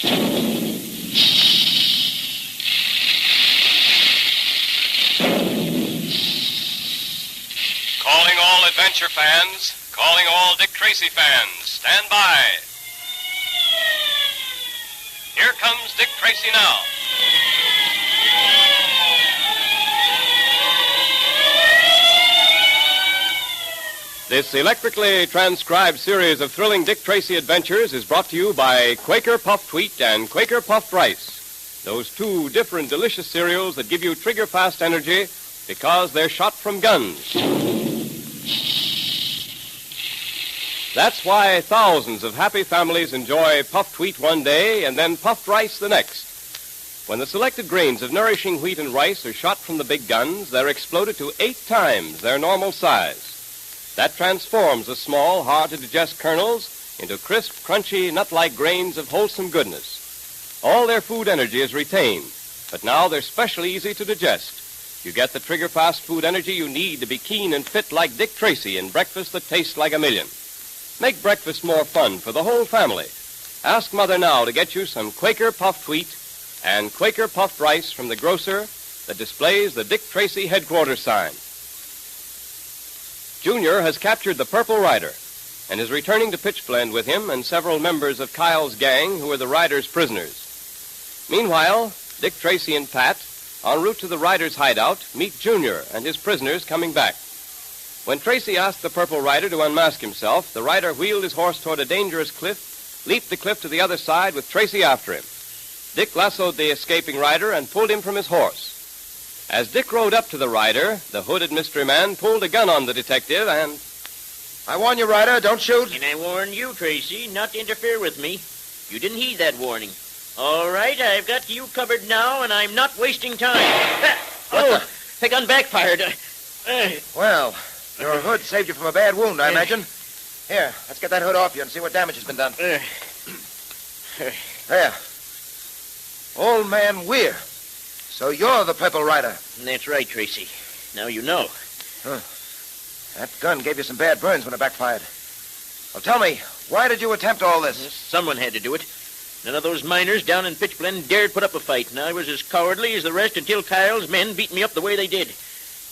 Calling all adventure fans, calling all Dick Tracy fans, stand by. Here comes Dick Tracy now. This electrically transcribed series of thrilling Dick Tracy adventures is brought to you by Quaker Puffed Wheat and Quaker Puffed Rice, those two different delicious cereals that give you trigger-fast energy because they're shot from guns. That's why thousands of happy families enjoy puffed wheat one day and then puffed rice the next. When the selected grains of nourishing wheat and rice are shot from the big guns, they're exploded to 8 times their normal size. That transforms the small, hard-to-digest kernels into crisp, crunchy, nut-like grains of wholesome goodness. All their food energy is retained, but now they're specially easy to digest. You get the trigger-fast food energy you need to be keen and fit like Dick Tracy in breakfast that tastes like a million. Make breakfast more fun for the whole family. Ask Mother now to get you some Quaker Puffed Wheat and Quaker Puffed Rice from the grocer that displays the Dick Tracy headquarters sign. Junior has captured the Purple Rider and is returning to Pitchblende with him and several members of Kyle's gang who are the Rider's prisoners. Meanwhile, Dick Tracy and Pat, en route to the Rider's hideout, meet Junior and his prisoners coming back. When Tracy asked the Purple Rider to unmask himself, the Rider wheeled his horse toward a dangerous cliff, leaped the cliff to the other side with Tracy after him. Dick lassoed the escaping Rider and pulled him from his horse. As Dick rode up to the Rider, the hooded mystery man pulled a gun on the detective and... I warn you, Rider, don't shoot. And I warn you, Tracy, not to interfere with me. You didn't heed that warning. All right, I've got you covered now, and I'm not wasting time. The gun backfired. Well, your hood saved you from a bad wound, I imagine. Here, let's get that hood off you and see what damage has been done. There. Old Man Weir. So you're the Purple Rider. That's right, Tracy. Now you know. That gun gave you some bad burns when it backfired. Well, tell me, why did you attempt all this? Someone had to do it. None of those miners down in Pitchblende dared put up a fight, and I was as cowardly as the rest until Kyle's men beat me up the way they did.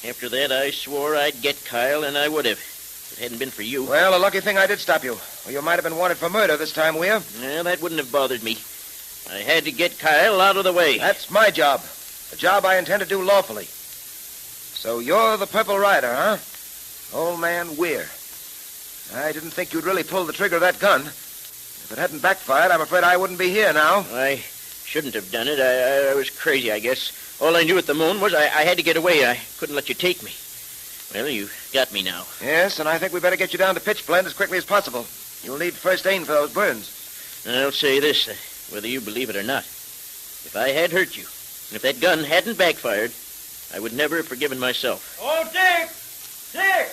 After that, I swore I'd get Kyle, and I would have. If it hadn't been for you. Well, a lucky thing I did stop you. Or you might have been wanted for murder this time, Weir. Well, that wouldn't have bothered me. I had to get Kyle out of the way. That's my job. A job I intend to do lawfully. So you're the Purple Rider, huh? Old Man Weir. I didn't think you'd really pull the trigger of that gun. If it hadn't backfired, I'm afraid I wouldn't be here now. I shouldn't have done it. I was crazy, I guess. All I knew at the moment was I had to get away. I couldn't let you take me. Well, you got me now. Yes, and I think we better get you down to Pitchblende as quickly as possible. You'll need first aid for those burns. I'll say this, whether you believe it or not. If I had hurt you, and if that gun hadn't backfired, I would never have forgiven myself. Oh, Dick! Dick!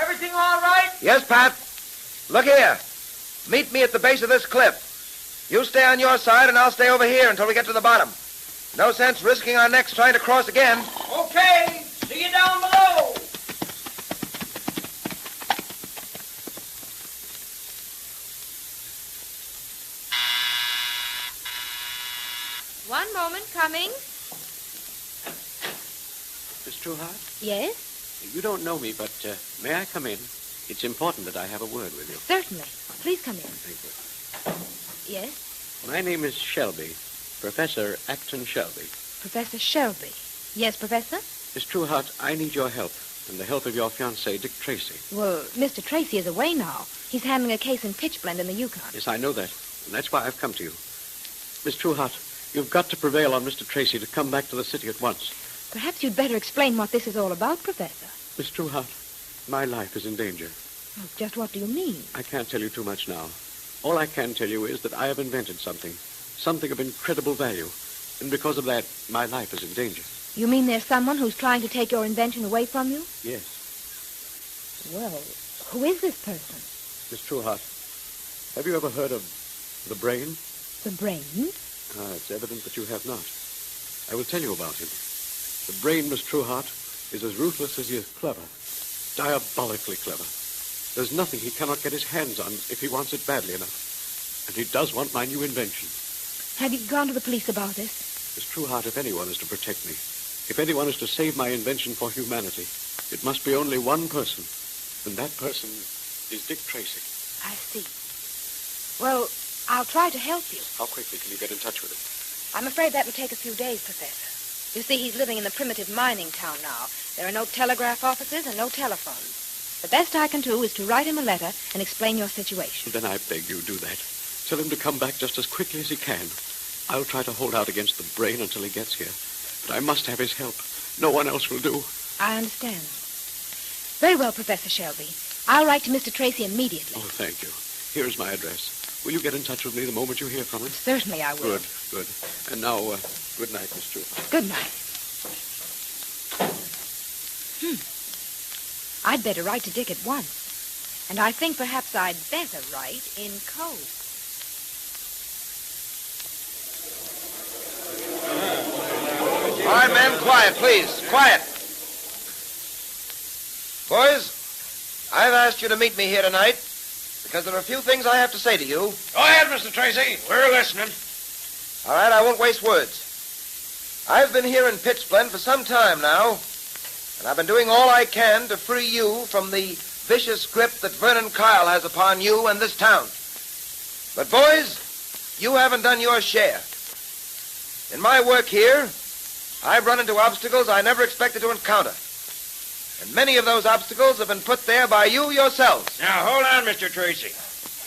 Everything all right? Yes, Pat. Look here. Meet me at the base of this cliff. You stay on your side, and I'll stay over here until we get to the bottom. No sense risking our necks trying to cross again. Okay. See you down below. One moment, coming. Miss Trueheart? Yes? You don't know me, but may I come in? It's important that I have a word with you. Certainly. Please come in. Thank you. Yes? My name is Shelby, Professor Acton Shelby. Professor Shelby. Yes, Professor? Miss Trueheart, I need your help and the help of your fiancé, Dick Tracy. Well, Mr. Tracy is away now. He's handling a case in Pitchblende in the Yukon. Yes, I know that, and that's why I've come to you. Miss Trueheart, you've got to prevail on Mr. Tracy to come back to the city at once. Perhaps you'd better explain what this is all about, Professor. Miss Trueheart, my life is in danger. Oh, just what do you mean? I can't tell you too much now. All I can tell you is that I have invented something of incredible value, and because of that, my life is in danger. You mean there's someone who's trying to take your invention away from you? Yes. Well, who is this person? Miss Trueheart, have you ever heard of the brain? The brain? It's evident that you have not. I will tell you about him. The brain, Miss Trueheart, is as ruthless as he is clever. Diabolically clever. There's nothing he cannot get his hands on if he wants it badly enough. And he does want my new invention. Have you gone to the police about this? Miss Trueheart, if anyone is to protect me, if anyone is to save my invention for humanity, it must be only one person. And that person is Dick Tracy. I see. Well, I'll try to help you. How quickly can you get in touch with him? I'm afraid that will take a few days, Professor. You see, he's living in the primitive mining town now. There are no telegraph offices and no telephones. The best I can do is to write him a letter and explain your situation. Then I beg you do that. Tell him to come back just as quickly as he can. I'll try to hold out against the brain until he gets here. But I must have his help. No one else will do. I understand. Very well, Professor Shelby. I'll write to Mr. Tracy immediately. Oh, thank you. Here's my address. Will you get in touch with me the moment you hear from him? Certainly I will. Good. And now, good night, Miss Trueheart. Good night. I'd better write to Dick at once. And I think perhaps I'd better write in code. All right, men, quiet, please. Quiet. Boys, I've asked you to meet me here tonight because there are a few things I have to say to you. Go ahead, Mr. Tracy. We're listening. All right, I won't waste words. I've been here in Pitchblende for some time now, and I've been doing all I can to free you from the vicious grip that Vernon Kyle has upon you and this town. But, boys, you haven't done your share. In my work here, I've run into obstacles I never expected to encounter. And many of those obstacles have been put there by you yourselves. Now, hold on, Mr. Tracy.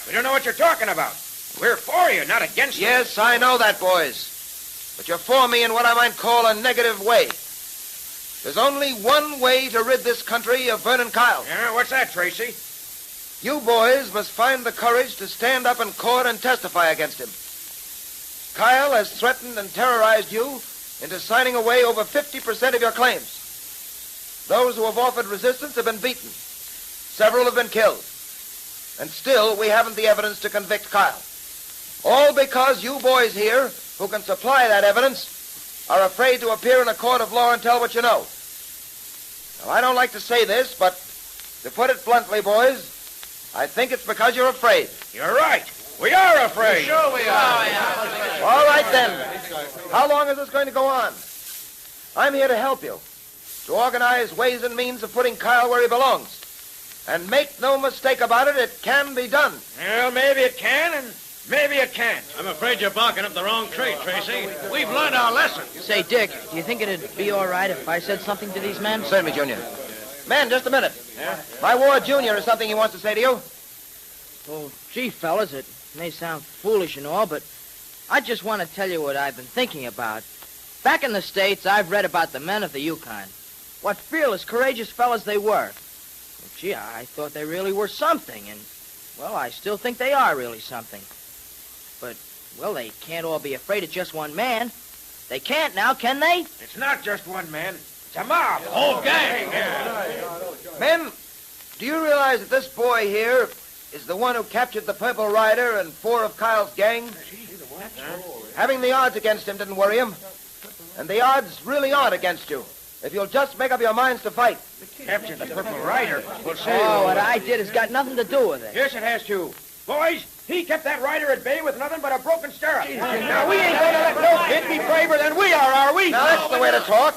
We don't know what you're talking about. We're for you, not against you. Yes, I know that, boys. But you're for me in what I might call a negative way. There's only one way to rid this country of Vernon Kyle. Yeah, what's that, Tracy? You boys must find the courage to stand up in court and testify against him. Kyle has threatened and terrorized you into signing away over 50% of your claims. Those who have offered resistance have been beaten. Several have been killed. And still, we haven't the evidence to convict Kyle. All because you boys here, who can supply that evidence, are afraid to appear in a court of law and tell what you know. Now, I don't like to say this, but to put it bluntly, boys, I think it's because you're afraid. You're right. We are afraid. Sure we are. All right, then. How long is this going to go on? I'm here to help you, to organize ways and means of putting Kyle where he belongs. And make no mistake about it, it can be done. Well, maybe it can, and maybe it can't. I'm afraid you're barking up the wrong tree, Tracy. We've learned our lesson. Say, Dick, do you think it'd be all right if I said something to these men? Certainly, Junior. Man, just a minute. Yeah? My Ward Junior has something he wants to say to you. Well, gee, fellas, it may sound foolish and all, but I just want to tell you what I've been thinking about. Back in the States, I've read about the men of the Yukon. What fearless, courageous fellas they were. Well, gee, I thought they really were something, and, well, I still think they are really something. But, well, they can't all be afraid of just one man. They can't now, can they? It's not just one man. It's a mob. Whole gang. Men, do you realize that this boy here is the one who captured the Purple Rider and 4 of Kyle's gang? Having the odds against him didn't worry him. And the odds really aren't against you, if you'll just make up your minds to fight. Captured the Purple Rider. We'll see. Oh, what I did has got nothing to do with it. Yes, it has to. Boys, he kept that rider at bay with nothing but a broken stirrup. Now, we ain't going to let no kid be braver than we are we? Now, that's the way to talk.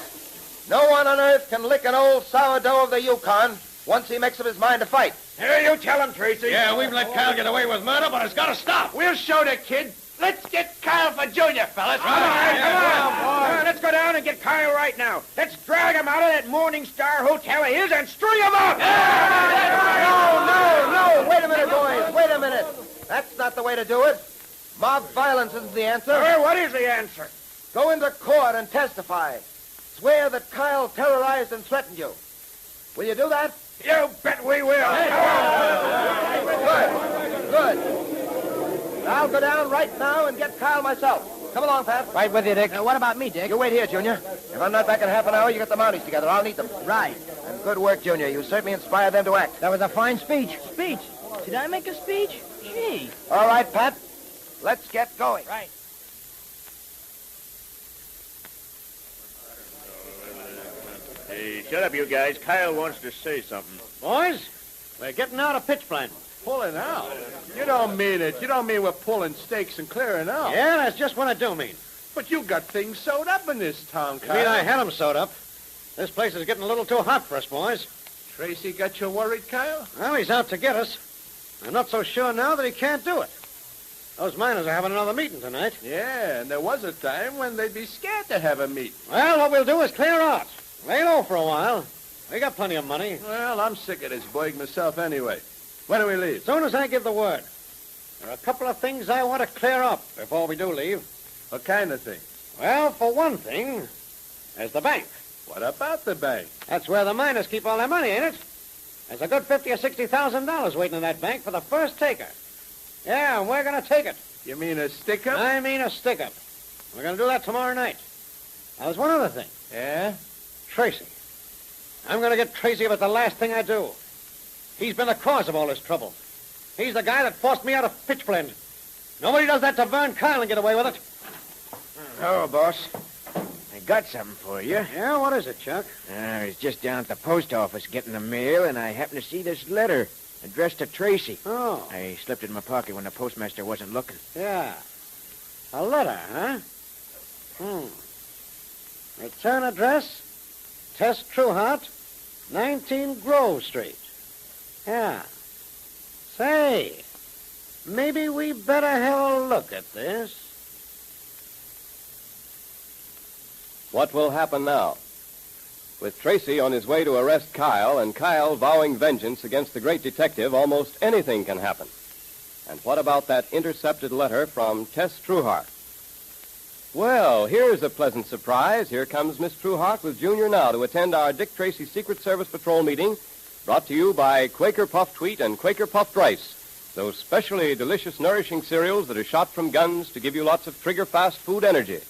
No one on earth can lick an old sourdough of the Yukon once he makes up his mind to fight. Here, you tell him, Tracy. Yeah, we've let Kyle get away with murder, but it's got to stop. We'll show the kid. Let's get Kyle for Junior, fellas. Come on. Let's go down and get Kyle right now. Let's drag him out of that Morning Star Hotel of his and string him up. No. Wait a minute, boys. Wait a minute. That's not the way to do it. Mob violence isn't the answer. Well, what is the answer? Go into court and testify. Swear that Kyle terrorized and threatened you. Will you do that? You bet we will. Good. I'll go down right now and get Kyle myself. Come along, Pat. Right with you, Dick. What about me, Dick? You wait here, Junior. If I'm not back in half an hour, you get the Mounties together. I'll need them. Right. And good work, Junior. You certainly inspired them to act. That was a fine speech. Speech? Did I make a speech? Gee. All right, Pat. Let's get going. Right. Hey, shut up, you guys. Kyle wants to say something. Boys, we're getting out of Pitchblende. Pulling out? You don't mean it. You don't mean we're pulling stakes and clearing out. Yeah, that's just what I do mean. But you got things sewed up in this town, You Kyle. mean I had them sewed up? This place is getting a little too hot for us, boys. Tracy got you worried, Kyle? Well, he's out to get us. I'm not so sure now that he can't do it. Those miners are having another meeting tonight. Yeah, and there was a time when they'd be scared to have a meet. Well, what we'll do is clear out. Lay low for a while. We got plenty of money. Well, I'm sick of this burg myself anyway. When do we leave? As soon as I give the word. There are a couple of things I want to clear up before we do leave. What kind of thing? Well, for one thing, there's the bank. What about the bank? That's where the miners keep all their money, ain't it? There's a good $50,000 or $60,000 waiting in that bank for the first taker. Yeah, and we're going to take it. You mean a stick-up? I mean a stick-up. We're going to do that tomorrow night. Now, there's one other thing. Yeah? Tracy. I'm going to get Tracy if it's the last thing I do. He's been the cause of all this trouble. He's the guy that forced me out of Pitchblende. Nobody does that to Vern Kyle and get away with it. Oh, boss. I got something for you. Yeah, what is it, Chuck? I was just down at the post office getting the mail, and I happened to see this letter addressed to Tracy. Oh. I slipped it in my pocket when the postmaster wasn't looking. Yeah. A letter, huh? Return address, Tess Trueheart, 19 Grove Street. Yeah. Say, maybe we better have a look at this. What will happen now? With Tracy on his way to arrest Kyle and Kyle vowing vengeance against the great detective, almost anything can happen. And what about that intercepted letter from Tess Trueheart? Well, here's a pleasant surprise. Here comes Miss Trueheart with Junior now to attend our Dick Tracy Secret Service Patrol meeting, brought to you by Quaker Puffed Wheat and Quaker Puffed Rice, those specially delicious, nourishing cereals that are shot from guns to give you lots of trigger-fast food energy.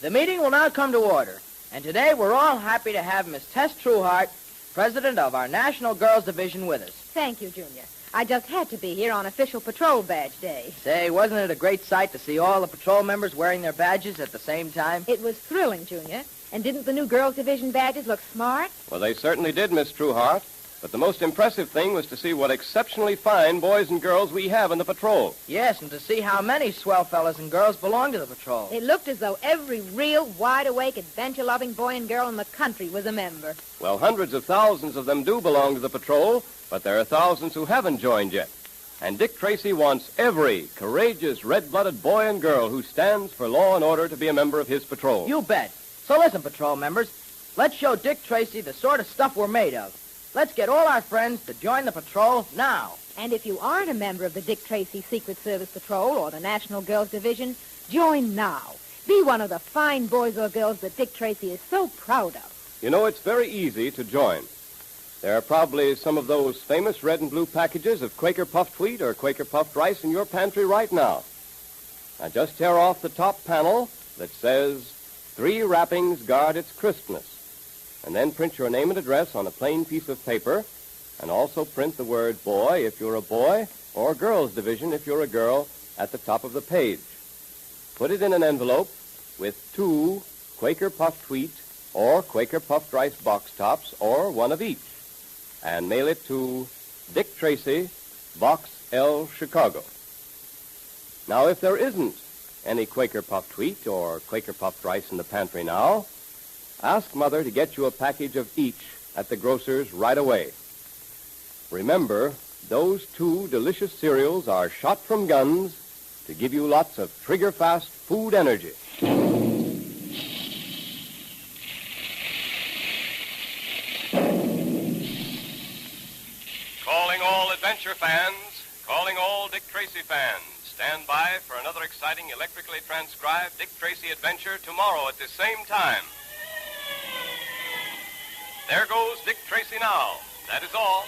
The meeting will now come to order, and today we're all happy to have Miss Tess Trueheart, president of our National Girls Division, with us. Thank you, Junior. I just had to be here on official patrol badge day. Say, wasn't it a great sight to see all the patrol members wearing their badges at the same time? It was thrilling, Junior. And didn't the new Girls Division badges look smart? Well, they certainly did, Miss Trueheart. But the most impressive thing was to see what exceptionally fine boys and girls we have in the patrol. Yes, and to see how many swell fellas and girls belong to the patrol. It looked as though every real, wide-awake, adventure-loving boy and girl in the country was a member. Well, hundreds of thousands of them do belong to the patrol, but there are thousands who haven't joined yet. And Dick Tracy wants every courageous, red-blooded boy and girl who stands for law and order to be a member of his patrol. You bet. So listen, patrol members, let's show Dick Tracy the sort of stuff we're made of. Let's get all our friends to join the patrol now. And if you aren't a member of the Dick Tracy Secret Service Patrol or the National Girls Division, join now. Be one of the fine boys or girls that Dick Tracy is so proud of. You know, it's very easy to join. There are probably some of those famous red and blue packages of Quaker Puffed Wheat or Quaker Puffed Rice in your pantry right now. Now, just tear off the top panel that says, 3 wrappings guard its crispness. And then print your name and address on a plain piece of paper, and also print the word boy if you're a boy, or girls division if you're a girl, at the top of the page. Put it in an envelope with 2 Quaker Puffed Wheat or Quaker Puffed Rice box tops, or one of each, and mail it to Dick Tracy, Box L, Chicago. Now, if there isn't any Quaker Puffed Wheat or Quaker Puffed Rice in the pantry now, ask Mother to get you a package of each at the grocer's right away. Remember, those 2 delicious cereals are shot from guns to give you lots of trigger-fast food energy. Calling all adventure fans, calling all Dick Tracy fans. Stand by for another exciting electrically transcribed Dick Tracy adventure tomorrow at the same time. There goes Dick Tracy now. That is all.